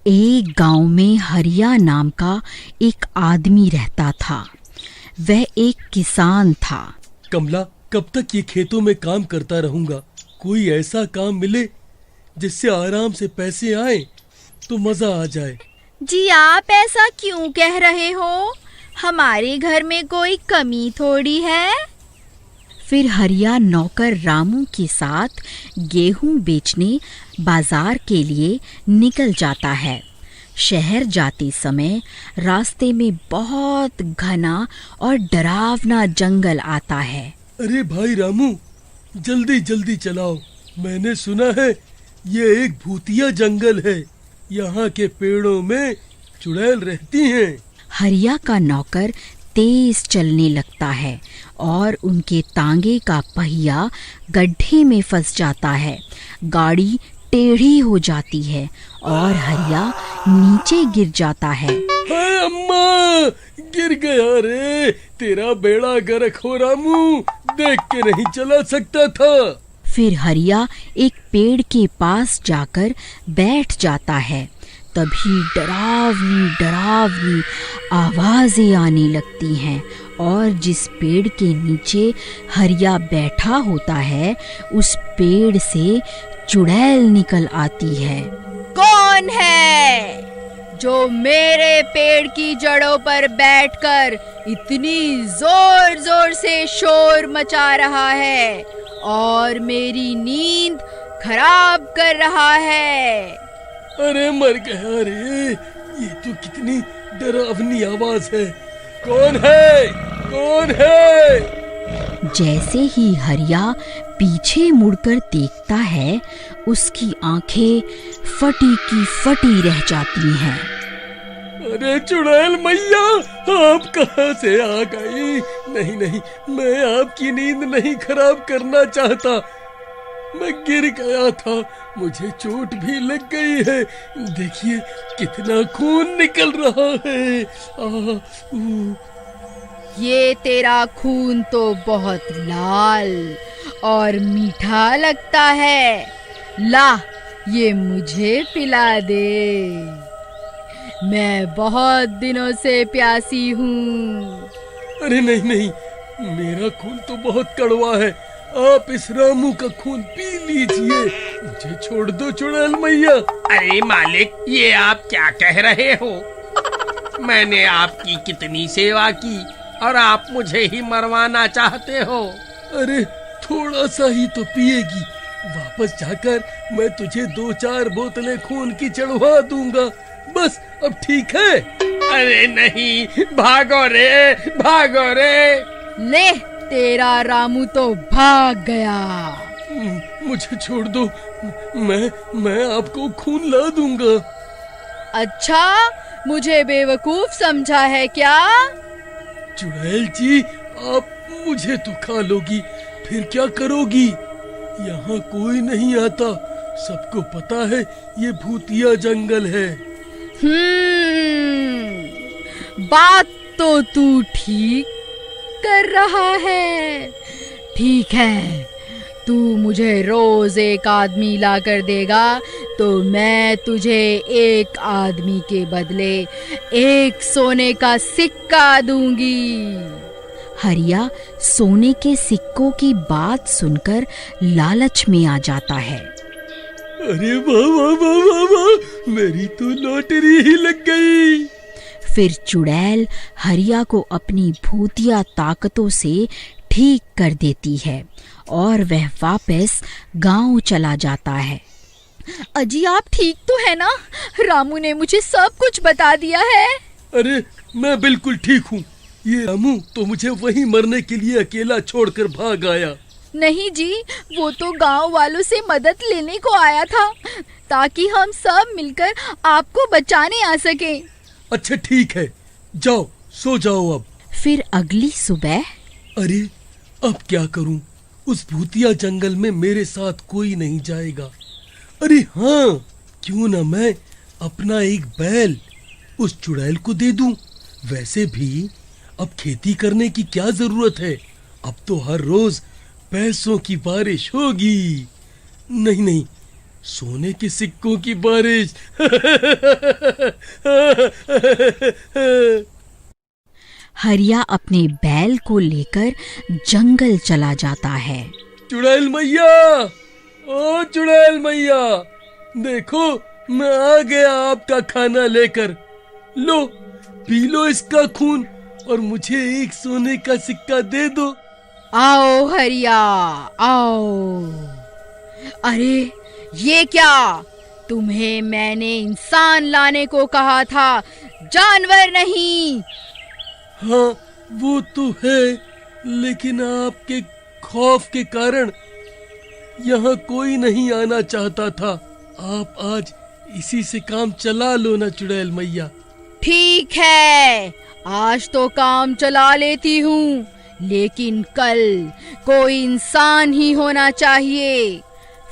एक गांव में हरिया नाम का एक आदमी रहता था। वह एक किसान था। कमला, कब तक ये खेतों में काम करता रहूंगा? कोई ऐसा काम मिले जिससे आराम से पैसे आए तो मजा आ जाए। जी आप ऐसा क्यों कह रहे हो? हमारे घर में कोई कमी थोड़ी है। फिर हरिया नौकर रामू के साथ गेहूं बेचने बाजार के लिए निकल जाता है। शहर जाते समय रास्ते में बहुत घना और डरावना जंगल आता है। अरे भाई रामू, जल्दी जल्दी चलाओ। मैंने सुना है ये एक भूतिया जंगल है। यहाँ के पेड़ों में चुड़ैल रहती हैं। हरिया का नौकर तेज चलने लगता है और उनके तांगे का पहिया गड्ढे में फंस जाता है। गाड़ी टेढ़ी हो जाती है और हरिया नीचे गिर जाता है। हाय अम्मा, गिर गया रे। तेरा बेड़ा गर्क हो रामू, देख के नहीं चला सकता था। फिर हरिया एक पेड़ के पास जाकर बैठ जाता है। तभी डरावनी डरावनी आवाजें आने लगती हैं और जिस पेड़ के नीचे हरिया बैठा होता है उस पेड़ से चुड़ैल निकल आती है। कौन है जो मेरे पेड़ की जड़ों पर बैठकर इतनी जोर जोर से शोर मचा रहा है और मेरी नींद खराब कर रहा है? अरे मर गया रे, ये तो कितनी डरावनी आवाज है। कौन है? कौन है? जैसे ही हरिया पीछे मुड़कर देखता है उसकी आंखें फटी की फटी रह जाती हैं। अरे चुड़ैल मैया, आप कहाँ से आ गई? नहीं नहीं, मैं आपकी नींद नहीं खराब करना चाहता। मैं गिर गया था, मुझे चोट भी लग गई है। देखिए कितना खून निकल रहा है। ये तेरा खून तो बहुत लाल और मीठा लगता है। ला, ये मुझे पिला दे। मैं बहुत दिनों से प्यासी हूँ। अरे नहीं नहीं, मेरा खून तो बहुत कड़वा है। आप इस रामू का खून पी लीजिए। मुझे छोड़ दो चुड़ैल मैया। अरे मालिक, ये आप क्या कह रहे हो? मैंने आपकी कितनी सेवा की और आप मुझे ही मरवाना चाहते हो? अरे थोड़ा सा ही तो पिएगी। वापस जाकर मैं तुझे 2-4 बोतलें खून की चढ़वा दूंगा। बस अब ठीक है? अरे नहीं, भागो रे, भागो रे। ले, तेरा रामू तो भाग गया। मुझे छोड़ दो, मैं आपको खून ला दूंगा। अच्छा, मुझे बेवकूफ समझा है क्या? चुड़ैल जी, आप मुझे तो खा लोगी, फिर क्या करोगी? यहाँ कोई नहीं आता, सबको पता है ये भूतिया जंगल है। बात तो तू ठीक कर रहा है। ठीक है, तू मुझे रोज एक आदमी ला कर देगा तो मैं तुझे एक आदमी के बदले एक सोने का सिक्का दूंगी। हरिया सोने के सिक्कों की बात सुनकर लालच में आ जाता है। अरे वाह वाह वाह वाह वाह, मेरी तो लॉटरी ही लग गई। फिर चुड़ैल हरिया को अपनी भूतिया ताकतों से ठीक कर देती है और वह वापस गांव चला जाता है। अजी आप ठीक तो है ना? रामू ने मुझे सब कुछ बता दिया है। अरे मैं बिल्कुल ठीक हूँ। ये रामू तो मुझे वहीं मरने के लिए अकेला छोड़कर भाग आया। नहीं जी, वो तो गांव वालों से मदद लेने को आया था ताकि हम सब मिलकर आपको बचाने आ सकें। अच्छा ठीक है, जाओ सो जाओ अब। फिर अगली सुबह। अरे अब क्या करूं? उस भूतिया जंगल में मेरे साथ कोई नहीं जाएगा। अरे हाँ, क्यों ना मैं अपना एक बैल उस चुड़ैल को दे दूं। वैसे भी अब खेती करने की क्या जरूरत है, अब तो हर रोज पैसों की बारिश होगी। नहीं नहीं, सोने के सिक्कों की बारिश। हरिया अपने बैल को लेकर जंगल चला जाता है। चुड़ैल मैया, ओ चुड़ैल मैया, देखो मैं आ गया आपका खाना लेकर। लो पी लो इसका खून और मुझे एक सोने का सिक्का दे दो। आओ हरिया, आओ। अरे ये क्या? तुम्हें मैंने इंसान लाने को कहा था, जानवर नहीं। हाँ वो तो है, लेकिन आपके खौफ के कारण यहाँ कोई नहीं आना चाहता था। आप आज इसी से काम चला लो ना चुड़ैल मैया। ठीक है, आज तो काम चला लेती हूँ, लेकिन कल कोई इंसान ही होना चाहिए।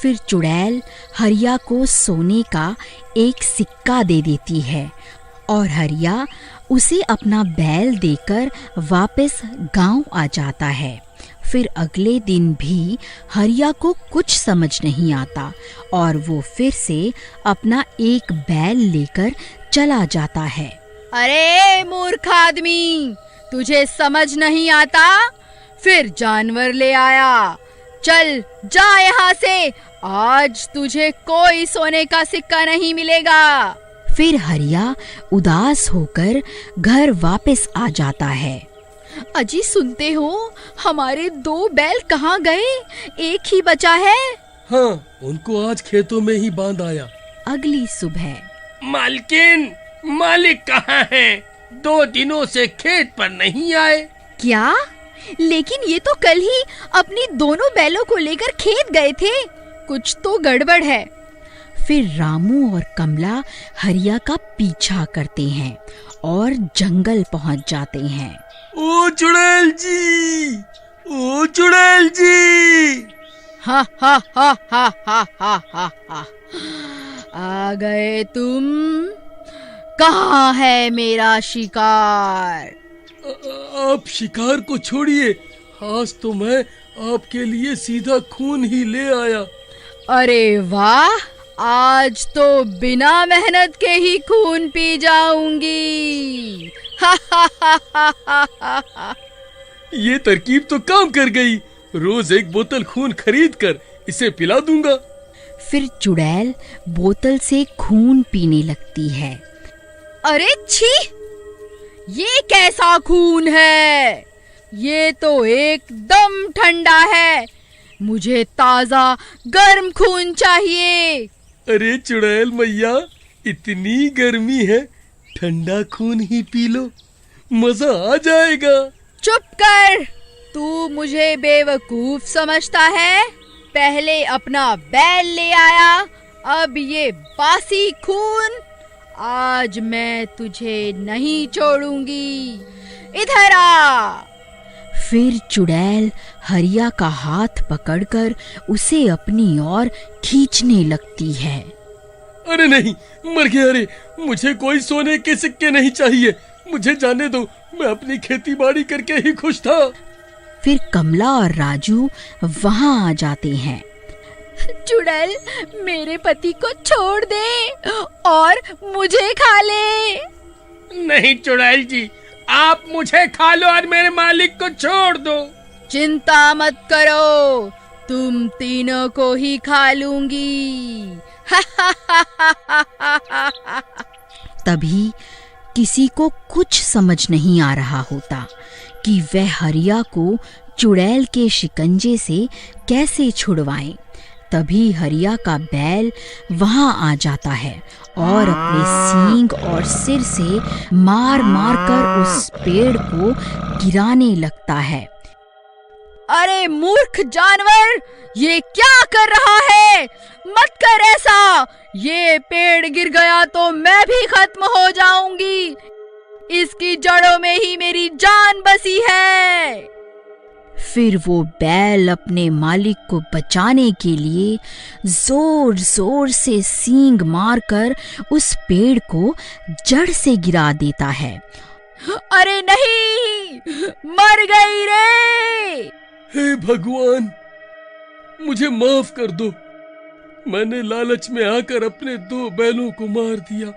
फिर चुड़ैल हरिया को सोने का एक सिक्का दे देती है और हरिया उसे अपना बैल देकर वापस गांव आ जाता है। फिर अगले दिन भी हरिया को कुछ समझ नहीं आता और वो फिर से अपना एक बैल लेकर चला जाता है। अरे मूर्ख आदमी, तुझे समझ नहीं आता? फिर जानवर ले आया। चल जा यहाँ से, आज तुझे कोई सोने का सिक्का नहीं मिलेगा। फिर हरिया उदास होकर घर वापस आ जाता है। अजी सुनते हो, हमारे 2 बैल कहाँ गए? एक ही बचा है। हाँ, उनको आज खेतों में ही बांध आया। अगली सुबह मालकिन, मालिक कहाँ हैं? 2 दिनों से खेत पर नहीं आए। क्या? लेकिन ये तो कल ही अपनी दोनों बैलों को लेकर खेत गए थे। कुछ तो गड़बड़ है। फिर रामू और कमला हरिया का पीछा करते हैं और जंगल पहुंच जाते हैं। ओ चुड़ैल जी, ओ चुड़ैल जी। हा हा हा हा हा हा हा हा। आ गए तुम? कहाँ है मेरा शिकार? आप शिकार को छोड़िए, आज तो मैं आपके लिए सीधा खून ही ले आया। अरे वाह, आज तो बिना मेहनत के ही खून पी जाऊंगी। हा हा हा हा हा हा। ये तरकीब तो काम कर गई। रोज एक बोतल खून खरीद कर इसे पिला दूंगा। फिर चुड़ैल बोतल से खून पीने लगती है। अरे छी, ये कैसा खून है? ये तो एकदम ठंडा है। मुझे ताजा गर्म खून चाहिए। अरे चुड़ैल मैया, इतनी गर्मी है, ठंडा खून ही पी लो, मजा आ जाएगा। चुप कर, तू मुझे बेवकूफ समझता है? पहले अपना बैल ले आया, अब ये बासी खून। आज मैं तुझे नहीं छोड़ूंगी, इधर आ। फिर चुड़ैल हरिया का हाथ पकड़कर उसे अपनी ओर खींचने लगती है। अरे नहीं, मर गया रे। मुझे कोई सोने के सिक्के नहीं चाहिए, मुझे जाने दो, मैं अपनी खेती बाड़ी करके ही खुश था। फिर कमला और राजू वहां आ जाते हैं। चुड़ैल मेरे पति को छोड़ दे और मुझे खा ले। नहीं चुड़ैल जी, आप मुझे खा लो और मेरे मालिक को छोड़ दो। चिंता मत करो, तुम तीनों को ही खा लूंगी। तभी किसी को कुछ समझ नहीं आ रहा होता कि वह हरिया को चुड़ैल के शिकंजे से कैसे छुड़वाएं। तभी हरिया का बैल वहां आ जाता है और अपने सींग और सिर से मार मार कर उस पेड़ को गिराने लगता है। अरे मूर्ख जानवर, ये क्या कर रहा है? मत कर ऐसा। ये पेड़ गिर गया तो मैं भी खत्म हो जाऊंगी। इसकी जड़ों में ही मेरी जान बसी है। फिर वो बैल अपने मालिक को बचाने के लिए जोर जोर से सींग मारकर उस पेड़ को जड़ से गिरा देता है। अरे नहीं, मर गई रे। हे भगवान, मुझे माफ कर दो, मैंने लालच में आकर अपने 2 बैलों को मार दिया।